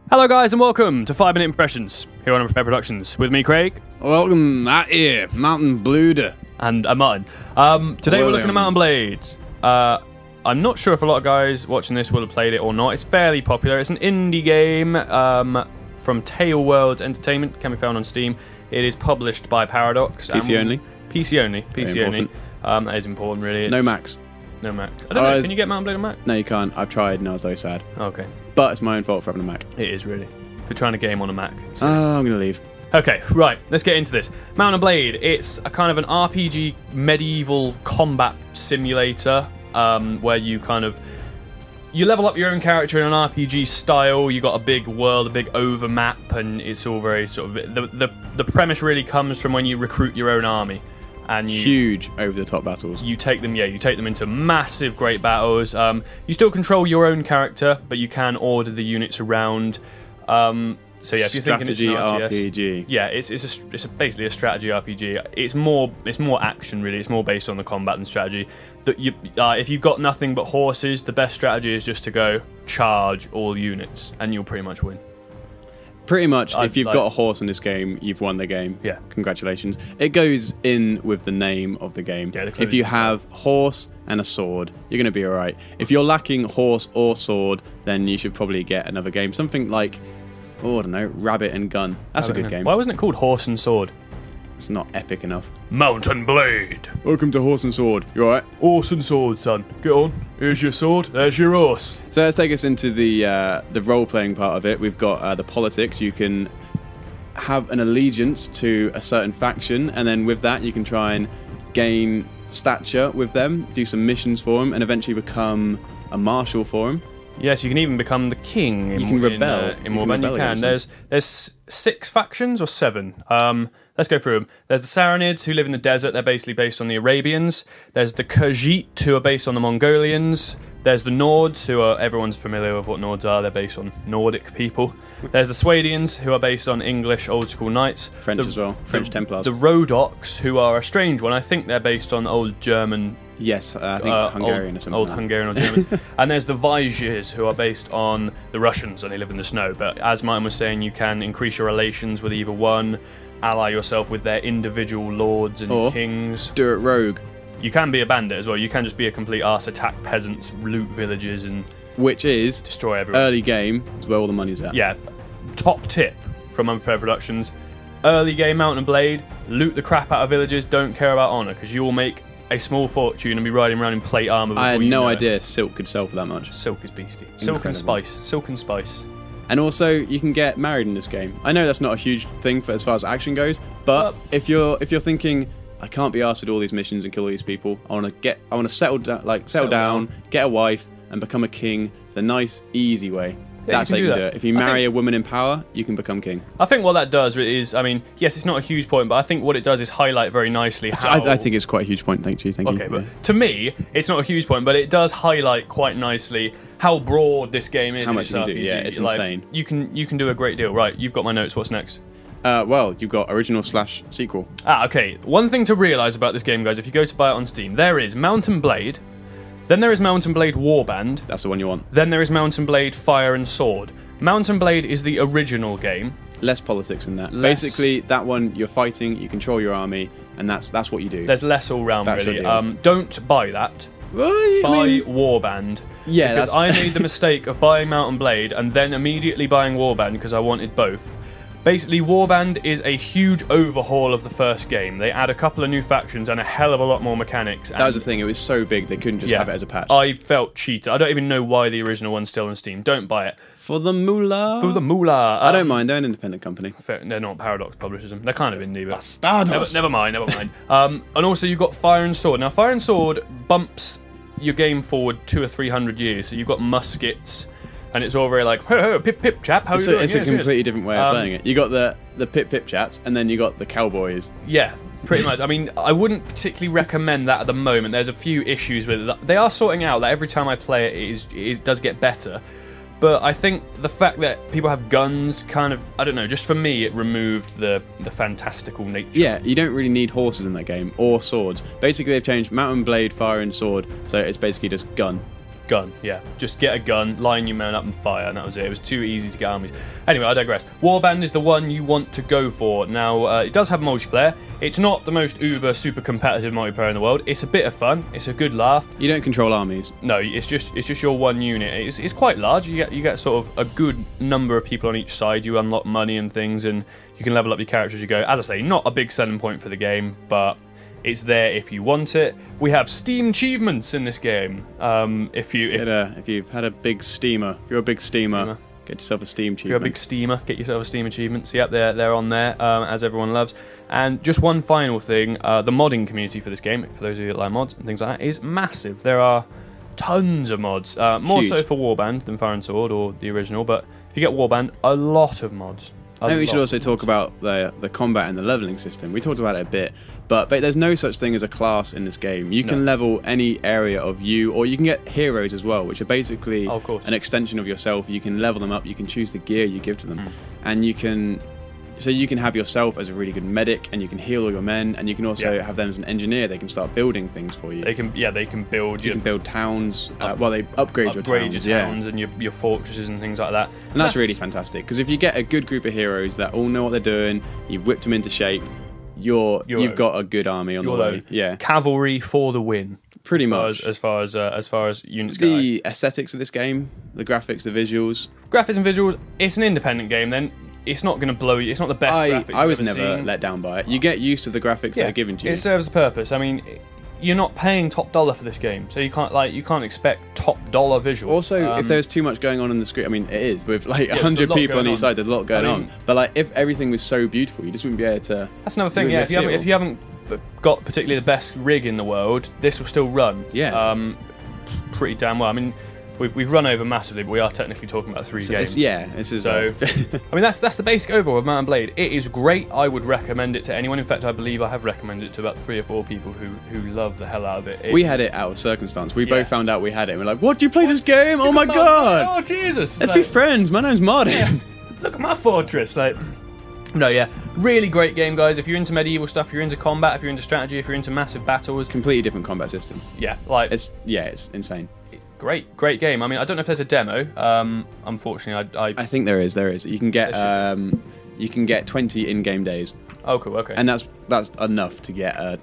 Hello guys and welcome to 5 Minute Impressions here on Unprepared Productions with me, Craig. Welcome, Matt here, Mount&Blade. And I'm Martin. Today we're looking at Mount&Blade. I'm not sure if a lot of guys watching this will have played it or not. It's fairly popular. It's an indie game from Tale Worlds Entertainment. Can be found on Steam. It is published by Paradox. PC only? PC only. PC only. That is important, really. No Macs. No Macs. I don't know. Can you get Mount&Blade on Mac? No, you can't. I've tried and I was very sad. Okay. But it's my own fault for having a Mac. It is, really. If you're trying to game on a Mac. So. I'm going to leave. Okay, right, let's get into this. Mount&Blade, it's a kind of an RPG medieval combat simulator where you level up your own character in an RPG style. You got a big world, a big over map, and it's all very sort of the premise really comes from when you recruit your own army. And huge over-the-top battles. You take them into massive, great battles. You still control your own character, but you can order the units around. So yeah, if you're thinking it's an RPG, yeah, it's basically a strategy RPG. It's more action really. It's more based on the combat than strategy. That if you've got nothing but horses, the best strategy is just to go charge all units, and you'll pretty much win. Pretty much, if you've got a horse in this game, you've won the game. Yeah. Congratulations. It goes in with the name of the game. Yeah, if you have horse and a sword, you're going to be alright. If you're lacking horse or sword, then you should probably get another game. Something like, I don't know, Rabbit and Gun. That's a good game. Why wasn't it called Horse and Sword? It's not epic enough. Mount&Blade. Welcome to Horse and Sword. You alright? Horse and sword, son. Get on. Here's your sword. There's your horse. So let's take us into the role-playing part of it. We've got the politics. You can have an allegiance to a certain faction, and then with that you can try and gain stature with them, do some missions for them, and eventually become a marshal for them. Yes, you can even become the king. You can rebel. In Warband, you can. There's 6 factions or 7. Let's go through them. There's the Saranids, who live in the desert. They're basically based on the Arabians. There's the Khajiit, who are based on the Mongolians. There's the Nords, who are, everyone's familiar with what Nords are. They're based on Nordic people. There's the Swadians, who are based on English old school knights. French as well. French Templars. The Rhodoks, who are a strange one. I think they're based on old German. Yes, I think Hungarian or something. Old Hungarian or German. And there's the Viziers, who are based on the Russians, and they live in the snow. But as Martin was saying, you can increase your relations with either one, ally yourself with their individual lords and kings. Do it rogue. You can be a bandit as well. You can just be a complete arse, attack peasants, loot villages, and which is destroy everyone. Early game is where all the money's at. Yeah. Top tip from Unprepared Productions: early game Mount&Blade, loot the crap out of villages. Don't care about honor, because you will make a small fortune and be riding around in plate armor. I had no idea silk could sell for that much. Silk is beastie. Silk and spice. Silk and spice. And also, you can get married in this game. I know that's not a huge thing for as far as action goes, but if you're thinking, I can't be asked to do all these missions and kill all these people. I want to settle down, get a wife, and become a king the nice, easy way. Yeah, that's how you can do it. If you marry a woman in power, you can become king. I think what that does is, I mean, yes, it's not a huge point, but I think what it does is highlight very nicely how... I think it's quite a huge point, thank you. Okay, but to me, it's not a huge point, but it does highlight quite nicely how broad this game is. How much you can do, yeah, it's insane. You can do a great deal. Right, you've got my notes, what's next? Well, you've got original/sequel. Okay. One thing to realise about this game, guys, if you go to buy it on Steam, there is Mount&Blade, then there is Mount&Blade Warband. That's the one you want. Then there is Mount&Blade Fire and Sword. Mount&Blade is the original game. Less politics in that. Basically, that one, you're fighting, you control your army, and that's what you do. There's less all round, really. Don't buy that. Buy Warband. Yeah, because I made the mistake of buying Mount&Blade and then immediately buying Warband because I wanted both. Basically, Warband is a huge overhaul of the first game. They add a couple of new factions and a hell of a lot more mechanics. That was the thing, it was so big they couldn't just have it as a patch. I felt cheated. I don't even know why the original one's still on Steam. Don't buy it. For the moolah. For the moolah. I don't mind, they're an independent company. They're not. Paradox publishes them. They're kind of indie, but... Bastardos! Never mind. And also you've got Fire and Sword. Now, Fire and Sword bumps your game forward 200 or 300 years. So you've got muskets... And it's all very like, ho, pip, pip, chap, how are you doing? It's a completely different way of playing it. You got the pip, pip chaps, and then you got the cowboys. Yeah, pretty much. I mean, I wouldn't particularly recommend that at the moment. There's a few issues with it. They are sorting out that every time I play it does get better. But I think the fact that people have guns kind of, I don't know, just for me, it removed the fantastical nature. Yeah, you don't really need horses in that game, or swords. Basically, they've changed Mount&Blade, Fire and Sword, so it's basically just gun. Gun, yeah. Just get a gun, line your men up and fire, and that was it. It was too easy to get armies. Anyway, I digress. Warband is the one you want to go for. Now, it does have multiplayer. It's not the most uber super competitive multiplayer in the world. It's a bit of fun. It's a good laugh. You don't control armies. No, it's just your one unit. It's quite large. You get sort of a good number of people on each side. You unlock money and things, and you can level up your characters as you go. As I say, not a big selling point for the game, but it's there if you want it. We have Steam achievements in this game. If you've had a big steamer, if you're a big steamer, get yourself a Steam achievement. If you're a big steamer, get yourself a Steam achievement. So, yep, they're on there, as everyone loves. And just one final thing, the modding community for this game, for those of you that like mods and things like that, is massive. There are tons of mods, more so for Warband than Fire and Sword or the original, but if you get Warband, a lot of mods. I think we should also talk about the combat and the leveling system. We talked about it a bit, but there's no such thing as a class in this game. You can level any area of you, or you can get heroes as well, which are basically an extension of yourself. You can level them up, you can choose the gear you give to them, and you can have yourself as a really good medic, and you can heal all your men, and you can also have them as an engineer. They can start building things for you. They can build. You can build towns. They upgrade your towns and your fortresses and things like that. And that's really fantastic, because if you get a good group of heroes that all know what they're doing, you've whipped them into shape, you've got a good army on the way. Yeah, cavalry for the win. Pretty much. As far as units go. The aesthetics of this game, the graphics, the visuals. Graphics and visuals. It's an independent game then. It's not going to blow you. It's not the best graphics I was you've never ever seen. let down by it. You get used to the graphics that are given to you. It serves a purpose. I mean, you're not paying top dollar for this game, so you can't expect top dollar visuals. Also, if there's too much going on in the screen, I mean, it is with like 100 people on each side. There's a lot going on. But like, if everything was so beautiful, you just wouldn't be able to. That's another thing. Yeah, if you haven't got particularly the best rig in the world, this will still run. Yeah. Pretty damn well. I mean, we've run over massively, but we are technically talking about three games. This is so. I mean, that's the basic overall of Mount&Blade. It is great. I would recommend it to anyone. In fact, I believe I have recommended it to about 3 or 4 people who love the hell out of it. We had it out of circumstance. We both found out we had it, and we're like, "What? Do you play this game? Oh my god! Oh Jesus! Let's be friends. My name's Martin. Yeah. Look at my fortress." Like, no, yeah, really great game, guys. If you're into medieval stuff, if you're into combat, if you're into strategy, if you're into massive battles, completely different combat system. Yeah, like it's insane. Great game. I mean, I don't know if there's a demo. Unfortunately, I think there is. You can get 20 in-game days. Oh, cool. Okay. And that's enough to get a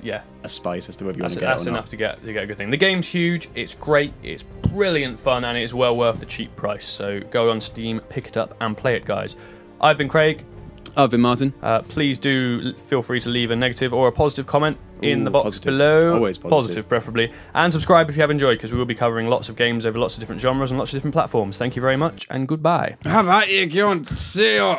spice as to whether you want to get it or not. That's enough to get a good thing. The game's huge. It's great. It's brilliant fun, and it's well worth the cheap price. So go on Steam, pick it up, and play it, guys. I've been Craig. I've been Martin. Please do feel free to leave a negative or a positive comment in the box below. Always positive. Preferably. And subscribe if you have enjoyed, because we will be covering lots of games over lots of different genres and lots of different platforms. Thank you very much, and goodbye. Have at you, John. See you.